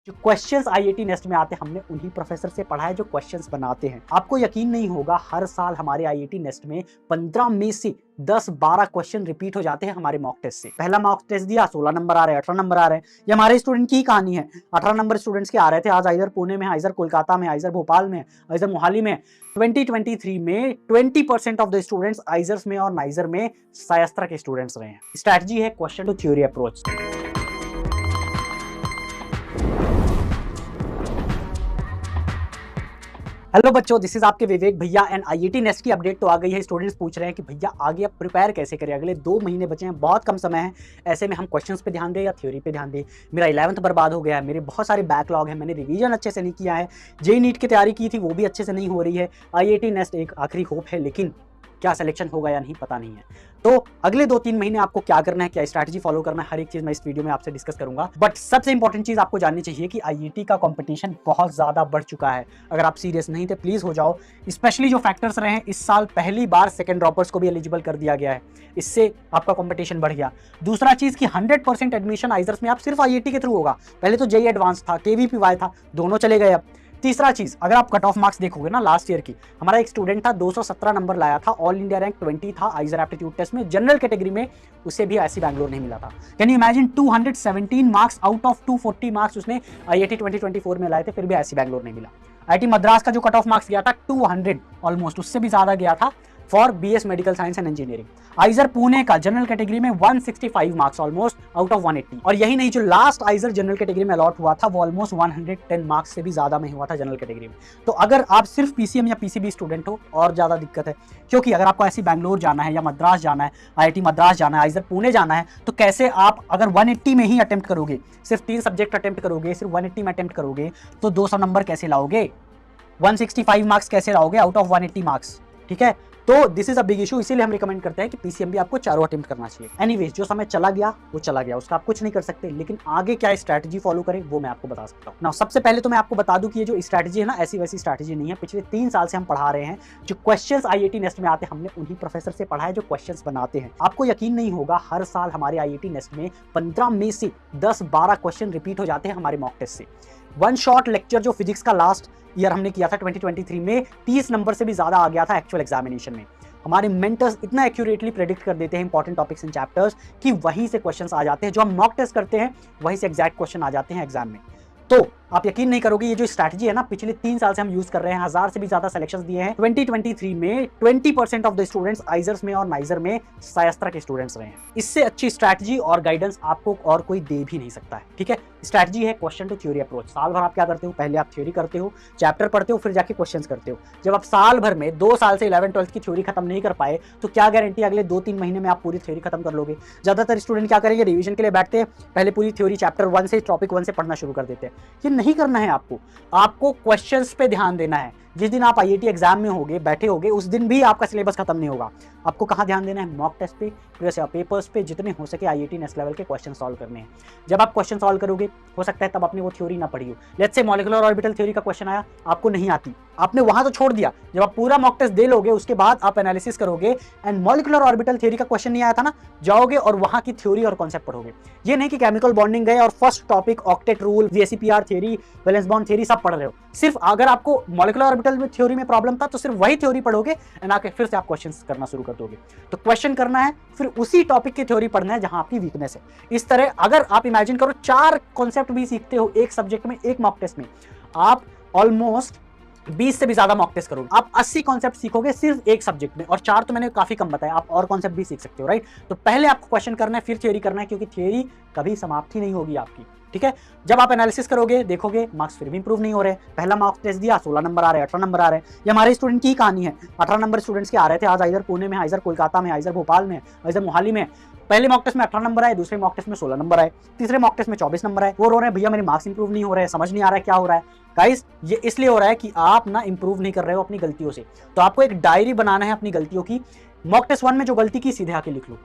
जो questions IIT nest में आते हैं हमने उन्हीं प्रोफेसर से पढ़ा है जो क्वेश्चंस बनाते हैं। आपको यकीन नहीं होगा, हर साल हमारे आईआईटी नेस्ट में 15 में से 10-12 क्वेश्चन रिपीट हो जाते हैं हमारे मॉक टेस्ट से। पहला मॉक टेस्ट दिया, 16 नंबर आ रहे हैं, 18 नंबर आ रहे हैं। ये हमारे स्टूडेंट की ही कहानी है। 18 नंबर स्टूडेंट्स के आ रहे थे, आज आइजर पुणे में, आइजर कोलकाता में, आइजर भोपाल में, आइजर मोहाली में। 2023 में 20% ऑफ द स्टूडेंट्स आइजर्स में और नाइजर में SciAstra के स्टूडेंट्स रहे हैं। स्ट्रैटेजी है question to theory approach. Hello बच्चों, दिस इज आपके विवेक भैया एंड आईआईटी नेस्ट की अपडेट तो आ गई है। स्टूडेंट्स पूछ रहे हैं कि भैया आगे अब प्रिपेयर कैसे करें, अगले 2 महीने बचे हैं, बहुत कम समय है, ऐसे में हम क्वेश्चंस पे ध्यान दें या थ्योरी पे ध्यान दें। मेरा 11th बर्बाद हो गया है, मेरे बहुत सारे बैकलॉग है, मैंने रिवीजन अच्छे से नहीं किया है, जेईई नीट की तैयारी की थी वो भी अच्छे से नहीं हो रही है। आईआईटी नेस्ट एक आखिरी होप है, लेकिन क्या सिलेक्शन होगा या नहीं पता नहीं है। तो अगले 2-3 महीने आपको क्या करना है, क्या स्ट्रैटेजी फॉलो करना है, हर एक चीज मैं इस वीडियो में आपसे डिस्कस करूंगा। बट सबसे इंपॉर्टेंट चीज आपको जाननी चाहिए कि आईआईटी का कंपटीशन बहुत ज्यादा बढ़ चुका है। अगर आप सीरियस नहीं थे प्लीज हो जाओ। स्पेशली जो फैक्टर्स रहे हैं, इस साल पहली बार सेकंड ड्रॉपर्स को भी एलिजिबल कर दिया गया है, इससे आपका कंपटीशन बढ़ गया। दूसरा चीज कि 100% एडमिशन आइजर्स में आप सिर्फ आईआईटी के थ्रू होगा। पहले तो जेईई एडवांस था, केवीपीवाई था, दोनों चले गए अब। तीसरा चीज, अगर आप कट ऑफ मार्क्स देखोगे ना लास्ट ईयर की, हमारा एक स्टूडेंट था 217 नंबर लाया था, ऑल इंडिया रैंक 20 था आइजर एप्टीट्यूड टेस्ट में, जनरल कैटेगरी में, उसे भी ऐसी बैंगलोर नहीं मिला था। Can you imagine, 217 marks out of 240 marks उसने आईआईटी 2024 में लाए थे, फिर भी ऐसी बैंगलोर नहीं मिला। आईआईटी मद्रास का जो कट ऑफ मार्क्स गया था 200 ऑलमोस्ट, उससे भी ज्यादा गया था for BS medical science and engineering. IISER Pune का जनरल कैटेगरी में 165 मार्क्स ऑलमोस्ट आउट ऑफ 180। और यही नहीं, जो लास्ट आइजर जनरल कैटेगरी में अलॉट हुआ था वो ऑलमोस्ट 110 मार्क्स से भी ज्यादा में हुआ था जनरल कैटेगरी में। तो अगर आप सिर्फ पीसीएम या पीसीबी स्टूडेंट हो और ज्यादा दिक्कत है, क्योंकि अगर आपको ऐसी बैंगलोर जाना है या मद्रास जाना है, आईआईटी मद्रास जाना है, आइजर पुणे जाना है, तो कैसे आप अगर 180 में ही अटेम्प्ट करोगे, सिर्फ 3 सब्जेक्ट अटेम्प्ट करोगे, सिर्फ 180 में अटेम्प्ट करोगे, तो 200 नंबर कैसे लाओगे, 165 मार्क्स कैसे लाओगे आउट ऑफ 180 मार्क्स। ठीक है, तो this is a big issue, इसीलिए हम रिकमेंड करते हैं कि पीसीएम भी आपको चारों अटेम्प्ट करना चाहिए। एनीवेज, जो समय चला गया वो चला गया, उसका आप कुछ नहीं कर सकते, लेकिन आगे क्या स्ट्रैटेजी फॉलो करें वो मैं आपको बता सकता हूँ। नाउ सबसे पहले तो मैं आपको बता दूं कि ये जो स्ट्रैटेजी है ना, ऐसी वैसी स्ट्रैटेजी नहीं है। पिछले 3 साल से हम पढ़ा रहे हैं, जो क्वेश्चंस आईआईटी नेस्ट में आते हैं हमने उन्हीं प्रोफेसर से पढ़ा है जो क्वेश्चंस बनाते हैं। आपको यकीन नहीं होगा, हर साल हमारे आईआईटी नेस्ट में 15 में से 10-12 क्वेश्चन रिपीट हो जाते हैं हमारे मॉक टेस्ट से। वन शॉट लेक्चर जो फिजिक्स का लास्ट ईयर हमने किया था 2023 में, 30 नंबर से भी ज्यादा आ गया था एक्चुअल एग्जामिनेशन में। हमारे मेंटर्स इतना एक्यूरेटली प्रेडिक्ट कर देते हैं इंपॉर्टेंट टॉपिक्स एंड चैप्टर्स कि वहीं से क्वेश्चंस आ जाते हैं, जो हम मॉक टेस्ट करते हैं वहीं से एग्जैक्ट क्वेश्चन आ जाते हैं एग्जाम में। तो आप यकीन नहीं करोगे, ये जो स्ट्रैटेजी है ना, पिछले 3 साल से हम यूज कर रहे हैं, 1000 से भी ज्यादा सिलेक्शंस दिए हैं। 2023 में 20% ऑफ द स्टूडेंट्स आइजर्स में और नाइजर में SciAstra के स्टूडेंट्स रहे हैं। इससे अच्छी स्ट्रैटेजी और गाइडेंस आपको और कोई दे भी नहीं सकता है। ठीक है, स्ट्रैटेजी है क्वेश्चन टू थ्योरी अप्रोच। साल भर आप क्या करते हो, पहले आप थ्योरी करते हो, चैप्टर पढ़ते हो, फिर जाके क्वेश्चंस करते हो। जब आप साल भर में 2 साल से 11th-12th की थ्योरी खत्म नहीं कर पाए, तो क्या गारंटी अगले 2-3 महीने में आप पूरी थ्योरी खत्म कर लोगे। ज्यादातर स्टूडेंट क्या करेंगे, रिवीजन के लिए बैठते हैं, पहले पूरी थ्योरी चैप्टर 1 से, टॉपिक 1 से पढ़ना शुरू कर देते हैं। ये नहीं करना है आपको क्वेश्चंस पे ध्यान देना है। जिस दिन आप आईआईटी एग्जाम में होगे, बैठे होगे, उस दिन भी आपका सिलेबस खत्म नहीं होगा। आपको कहां ध्यान देना है, मॉक टेस्ट पे, प्रीवियस पेपर्स पे, जितने हो सके आईआईटी नेक्स्ट लेवल के क्वेश्चन सॉल्व करने हैं। जब आप क्वेश्चन सॉल्व करोगे, हो सकता है तब आपने वो थ्योरी ना पढ़ी हो। Let's say molecular orbital theory का क्वेश्चन आया, आपको नहीं आती, आपने वहां तो छोड़ दिया। जब आप पूरा मॉक टेस्ट दे लोगे, उसके बाद आप एनालिसिस करोगे एंड मॉलिक्यूलर ऑर्बिटल थ्योरी का क्वेश्चन नहीं आया था ना, जाओगे और वहां की थ्योरी और कॉन्सेप्ट पढ़ोगे। ये नहीं कि केमिकल बॉन्डिंग गए और first topic octet rule, VSEPR theory, valence bond theory सब पढ़ रहे हो। सिर्फ अगर आपको मॉलिक्यूलर ऑर्बिटल में थ्योरी में प्रॉब्लम था तो सिर्फ वही थ्योरी पढ़ोगे एंड आके फिर से आप क्वेश्चंस करना शुरू कर दोगे। तो क्वेश्चन करना है, फिर उसी टॉपिक की थ्योरी पढ़ना है जहां आपकी वीकनेस है। इस तरह अगर आप इमेजिन करो 4 कॉन्सेप्ट भी सीखते हो एक सब्जेक्ट में, एक मॉक टेस्ट में, आप ऑलमोस्ट 20 से भी ज्यादा मॉक टेस्ट करोगे, आप 80 कॉन्सेप्ट सीखोगे सिर्फ एक सब्जेक्ट में। और 4 तो मैंने काफी कम बताया, आप और कॉन्सेप्ट भी सीख सकते हो, राइट। तो पहले आपको क्वेश्चन करना है, फिर थ्योरी करना है, क्योंकि थ्योरी कभी समाप्त ही नहीं होगी आपकी। ठीक है, जब आप एनालिसिस करोगे, देखोगे मार्क्स फिर भी इंप्रूव नहीं हो रहे। पहला मॉक टेस्ट दिया, 16 नंबर आ रहे हैं, 18 नंबर आ रहे हैं। ये हमारे स्टूडेंट की ही कहानी है। 18 नंबर स्टूडेंट्स के आ रहे थे, आज आइजर पुणे में, आइजर कोलकाता में, आइजर भोपाल में, आइजर मोहाली में। पहले मॉक टेस्ट में 18 नंबर आए, दूसरे मॉक टेस्ट में 16 नंबर आए, तीसरे मॉक टेस्ट में 24 नंबर आए। वो रो रहे हैं भैया मेरे मार्क्स इंप्रूव नहीं हो रहे हैं, समझ नहीं आ रहा है क्या हो रहा है। गाइस, ये इसलिए हो रहा है कि आप ना इंप्रूव नहीं कर रहे हो अपनी गलतियों से। तो आपको एक डायरी बनाना है अपनी गलतियों की। मॉक टेस्ट 1 में जो गलती की सीधे आके लिख लो,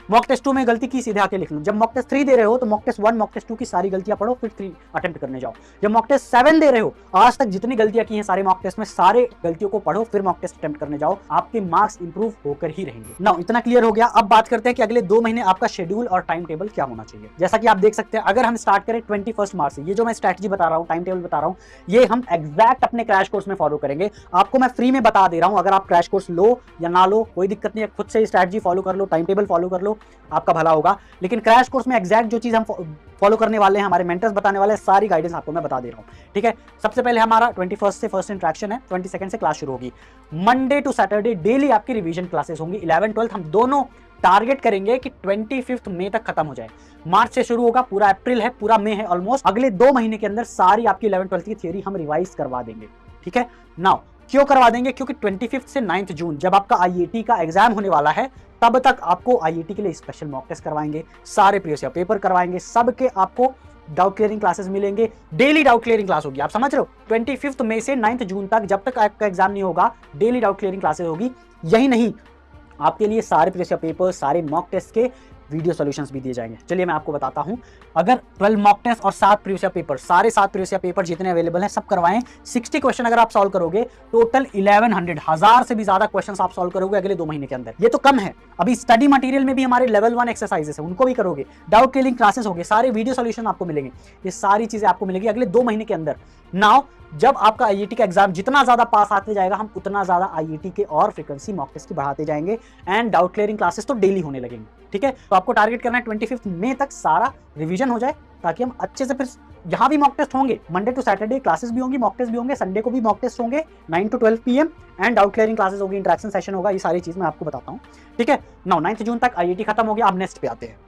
मॉक टेस्ट 2 में गलती की सीधे आके लिख लो। जब मॉक टेस्ट 3 दे रहे हो तो मॉक टेस्ट 1 मॉक टेस्ट 2 की सारी गलतियां पढ़ो, फिर 3 अटेम्प्ट करने जाओ। जब मॉक टेस्ट 7 दे रहे हो, आज तक जितनी गलतियां की हैं सारे मॉक टेस्ट में, सारे गलतियों को पढ़ो, फिर मॉक टेस्ट अटेम्प्ट करने जाओ। आपके मार्क्स इंप्रूव होकर ही रहेंगे। नाउ इतना क्लियर हो गया। अब बात करते हैं कि अगले 2 महीने आपका शेड्यूल और टाइम टेबल क्या होना चाहिए। जैसा कि आप देख सकते हैं, अगर हम स्टार्ट करें 21 मार्च से, ये जो मैं स्ट्रैटेजी बता रहा हूं, टाइम टेबल बता रहा हूं, ये हम एग्जैक्ट अपने क्रैश कोर्स में फॉलो करेंगे। आपको मैं फ्री में बता दे रहा हूं, अगर आप क्रैश कोर्स लो या ना लो कोई दिक्कत नहीं है, खुद से स्ट्रैटेजी फॉलो कर लो, टाइम टेबल फॉलो कर लो, आपका भला होगा। लेकिन क्रैश कोर्स में एग्जैक्ट जो चीज हम फॉलो करने वाले हैं, हमारे मेंटर्स बताने वाले हैं, सारी गाइडेंस आपको मैं बता दे रहा हूं। ठीक है, सबसे पहले हमारा 21 से फर्स्ट इंट्रैक्शन है, 22 से क्लास शुरू होगी। मंडे टू सैटरडे डेली आपकी रिवीजन क्लासेस होंगी। 11 12 हम दोनों टारगेट करेंगे कि 25 मई तक खत्म हो जाए। मार्च से शुरू होगा, पूरा अप्रैल है, पूरा मई है ऑलमोस्ट। अगले 2 महीने के अंदर सारी आपकी 11 12 की थ्योरी हम रिवाइज करवा देंगे। ठीक है, नाउ क्यों करवा देंगे? क्योंकि 25 से 9 जून जब आपका आईआईटी का एग्जाम होने वाला है, तब तक आपको आईआईटी के लिए स्पेशल मॉक टेस्ट करवाएंगे, सारे प्रीवियस ईयर पेपर करवाएंगे, सबके आपको डाउट क्लियरिंग क्लासेस मिलेंगे, डेली डाउट क्लियरिंग क्लास होगी। आप समझ रहे हो? 25 मई से 9 जून तक, जब तक आपका एग्जाम नहीं होगा, डेली डाउट क्लियरिंग क्लासेस होगी। यही नहीं, आपके लिए सारे प्रीवियस ईयर पेपर, सारे मॉक टेस्ट के वीडियो सॉल्यूशंस भी दिए जाएंगे। चलिए मैं आपको बताता हूं। अगर 12 मॉक टेस्ट और 7 प्रीवियस ईयर पेपर, सारे 7 प्रीवियस ईयर पेपर जितने अवेलेबल हैं सब करवाएं, 60 क्वेश्चन अगर आप सॉल्व करोगे, टोटल 1100 से भी ज्यादा क्वेश्चंस आप सॉल्व करोगे अगले 2 महीने के अंदर। ये तो कम है, अभी स्टडी मटेरियल में भी हमारे लेवल 1 एक्सरसाइजेस है, उनको भी करोगे, डाउट क्लियरिंग क्लासेस होंगे, सारे वीडियो सॉल्यूशन आपको मिलेंगे। ये सारी चीजें आपको मिलेगी अगले 2 महीने के अंदर। नाउ जब आपका आईआईटी का एग्जाम जितना ज्यादा पास आते जाएगा, हम उतना ज्यादा आईआईटी के और फ्रीक्वेंसी मॉक टेस्ट की बढ़ाते जाएंगे, एंड डाउट क्लियरिंग क्लासेस तो डेली होने लगेंगे। ठीक है, तो आपको टारगेट करना है 25 मई तक सारा रिवीजन हो जाए, ताकि हम अच्छे से, फिर यहाँ भी मॉक टेस्ट होंगे, मंडे टू सैटरडे क्लासेस भी होंगी, मॉक टेस्ट भी होंगे, संडे को भी मॉक टेस्ट होंगे 9 to 12 PM, and doubt clearing classes होगी, इंटरेक्शन सेशन होगा, ये सारी चीज मैं आपको बताता हूँ। ठीक है, 9 जून तक आईआईटी खत्म हो गया। अब नेक्स्ट पे आते हैं।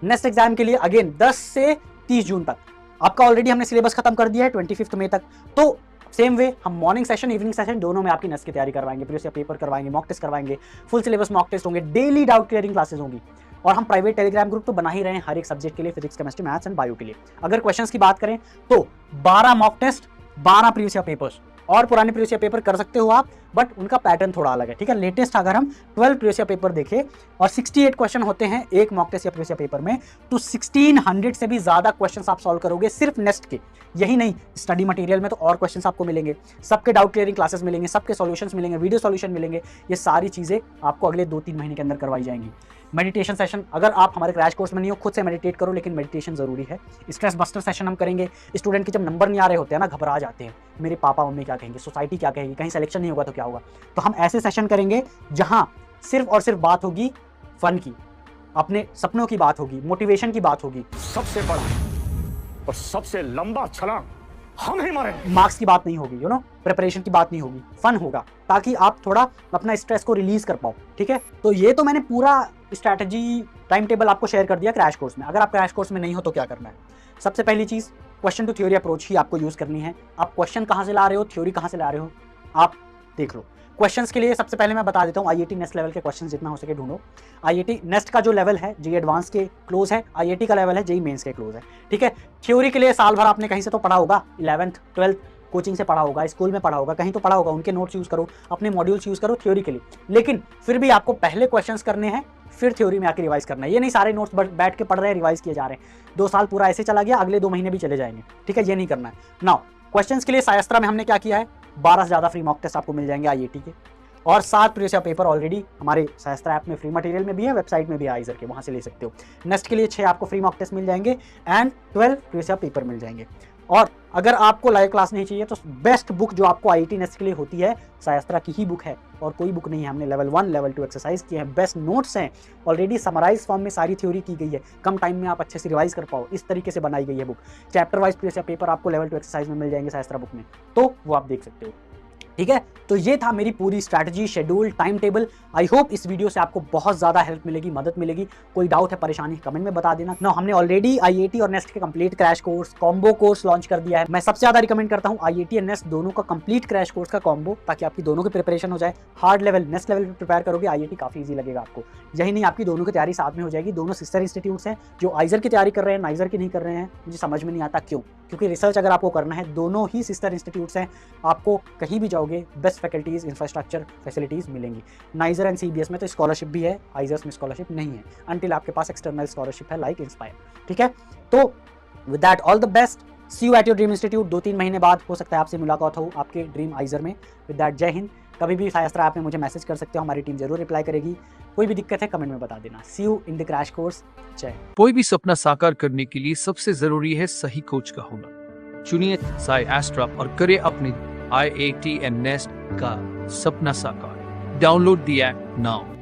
नेक्स्ट एग्जाम के लिए अगेन 10 से 30 जून तक आपका ऑलरेडी हमने सिलेबस खत्म कर दिया है 25 मई तक। तो सेम वे हम मॉर्निंग सेशन, इवनिंग सेशन दोनों में आपकी नेक्स्ट की तैयारी करवाएंगे, प्रीवियस ईयर पेपर करवाएंगे, मॉक टेस्ट करवाएंगे, फुल सिलेबस मॉक टेस्ट होंगे, डेली डाउट क्लियरिंग क्लासेस होंगी। और हम प्राइवेट टेलीग्राम ग्रुप तो बना ही रहे हैं हर एक सब्जेक्ट के लिए, physics, chemistry, maths and bio के लिए। अगर क्वेश्चंस की बात करें तो 12 mock test, 12 previous year papers, और पुराने प्रीवियस ईयर पेपर कर सकते हो आप, बट उनका पैटर्न थोड़ा अलग है। ठीक है, लेटेस्ट अगर हम 12 प्रीवियस ईयर पेपर देखें और 68 क्वेश्चन होते हैं एक मॉक टेस्ट या प्रीवियस ईयर पेपर में, तो 1600 से भी ज्यादा क्वेश्चंस आप सॉल्व करोगे सिर्फ नेक्स्ट के। यही नहीं, स्टडी मटेरियल में तो और क्वेश्चंस आपको मिलेंगे, सबके डाउट क्लियरिंग क्लासेस मिलेंगे, सबके सॉल्यूशंस मिलेंगे, वीडियो सॉल्यूशन मिलेंगे। ये सारी चीजें आपको अगले 2-3 महीने के अंदर करवाई जाएंगी। मेडिटेशन सेशन, अगर आप हमारे क्रैश कोर्स में नहीं हो, खुद से मेडिटेट करो, लेकिन मेडिटेशन जरूरी है। स्ट्रेस बस्टर सेशन हम करेंगे। स्टूडेंट के जब नंबर नहीं आ रहे होते हैं ना, घबरा जाते हैं, मेरे पापा मम्मी क्या कहेंगे, सोसाइटी क्या कहेगी, कहीं सिलेक्शन नहीं होगा तो क्या होगा। तो हम ऐसे सेशन करेंगे जहां सिर्फ और सिर्फ बात होगी फन की, अपने सपनों की बात होगी, मोटिवेशन की बात होगी। सबसे बड़ा और सबसे लंबा छलांग हम ही मारे। मार्क्स की बात नहीं होगी, यू नो, प्रिपरेशन की बात नहीं होगी, फन होगा, ताकि आप थोड़ा अपना स्ट्रेस को रिलीज कर पाओ। ठीक है, तो ये तो मैंने पूरा स्ट्रैटेजी टाइम टेबल आपको शेयर कर दिया क्रैश कोर्स में। अगर आप क्रैश कोर्स में नहीं हो तो क्या करना है? सबसे पहली चीज, क्वेश्चन टू थ्योरी अप्रोच ही आपको यूज करनी है। आप क्वेश्चन कहां से ला रहे हो, थ्योरी कहां से ला रहे हो, आप देख लो। क्वेश्चंस के लिए सबसे पहले मैं बता देता हूं, आईआईटी नेक्स्ट लेवल के क्वेश्चंस जितना हो सके ढूंढो। आईआईटी नेक्स्ट का जो लेवल है जेईई एडवांस के क्लोज है, आईआईटी का लेवल है जेईई मेंस के क्लोज है। ठीक है, थ्योरी के लिए साल भर आपने कहीं से तो पढ़ा होगा, 11th 12th कोचिंग से पढ़ा होगा, स्कूल में पढ़ा होगा, कहीं तो पढ़ा होगा, उनके नोट्स यूज करो, अपने मॉड्यूल्स यूज करो थ्योरी के लिए। लेकिन फिर भी आपको पहले क्वेश्चंस करने हैं, फिर थ्योरी में आके रिवाइज करना है। ये नहीं सारे नोट्स बैठ के पढ़ रहे हैं, रिवाइज किए जा रहे हैं, 2 साल पूरा ऐसे चला गया, अगले 2 महीने भी चले जाएंगे। ठीक है, ये नहीं करना है। नाउ क्वेश्चंस के लिए SciAstra में हमने क्या किया है, 12 से ज्यादा फ्री मॉक टेस्ट आपको मिल जाएंगे आईआईटी के, और 7 प्रीवियस ईयर पेपर ऑलरेडी हमारे SciAstra ऐप में फ्री मटेरियल में भी है, वेबसाइट में भी है IISER के, वहां से ले सकते हो। नेक्स्ट के लिए 6 आपको फ्री मॉक टेस्ट मिल जाएंगे, एंड 12 प्रीवियस ईयर पेपर मिल जाएंगे। और अगर आपको लाइव क्लास नहीं चाहिए तो बेस्ट बुक जो आपको आईआईटी नेक्स्ट के लिए होती है SciAstra की ही बुक है, और कोई बुक नहीं है। हमने लेवल 1 लेवल 2 एक्सरसाइज किए हैं, बेस्ट नोट्स हैं, ऑलरेडी समराइज फॉर्म में सारी थ्योरी की गई है, कम टाइम में आप अच्छे से रिवाइज कर पाओ, इस तरीके से बनाई गई है book. Chapter wise previous year paper आपको लेवल 2 एक्सरसाइज में मिल जाएंगे SciAstra बुक में, तो वो आप देख सकते हो। ठीक है, तो ये था मेरी पूरी strategy, schedule, time table. I hope इस वीडियो से आपको बहुत ज्यादा हेल्प मिलेगी, मदद मिलेगी। कोई डाउट है, परेशानी है, कमेंट में बता देना। ना हमने ऑलरेडी आईआईटी और नेस्ट के complete crash course combo course launch कर दिया है। मैं सबसे ज्यादा रिकमेंड करता हूँ आईआईटी और नेस्ट दोनों का कंप्लीट क्रैश कोर्स का कॉम्बो, ताकि आपकी दोनों की प्रिपरेशन हो जाए। हार्ड लेवल नेक्स्ट लेवल पर प्रिपेयर करोगे, आईआईटी काफी ईजी लगेगा आपको। यही नहीं, आपकी दोनों की तैयारी साथ में हो जाएगी। दोनों सिस्टर इंस्टीट्यूट्स हैं, जो आइजर की तैयारी कर रहे हैं, नाइजर की नहीं कर रहे हैं। मुझे समझ में नहीं आता क्यों। क्योंकि रिसर्च अगर आपको करना है, दोनों ही सिस्टर इंस्टीट्यूट्स हैं, आपको कहीं भी जाओगे बेस्ट फैकल्टीज, इंफ्रास्ट्रक्चर, फैसिलिटीज़ मिलेंगी। नाइजर एंड CBS में तो स्कॉलरशिप भी है, IISERs में स्कॉलरशिप नहीं है, अनटिल आपके पास एक्सटर्नल स्कॉलरशिप है लाइक इंस्पायर। ठीक है, तो with that all the best, see you at your dream institute. 2-3 महीने बाद हो सकता है आपसे मुलाकात हो आपके ड्रीम IISER में। विद दैट जय हिंद। कभी भी SciAstra ऐप में मुझे मैसेज कर सकते हो, हमारी टीम जरूर रिप्लाई करेगी। कोई भी दिक्कत है कमेंट में बता देना। See you in the crash course. जय। कोई भी सपना साकार करने के लिए सबसे जरूरी है सही कोच का होना। चुनिए SciAstra और करें अपने IIT and NISER का सपना साकार। Download the app now.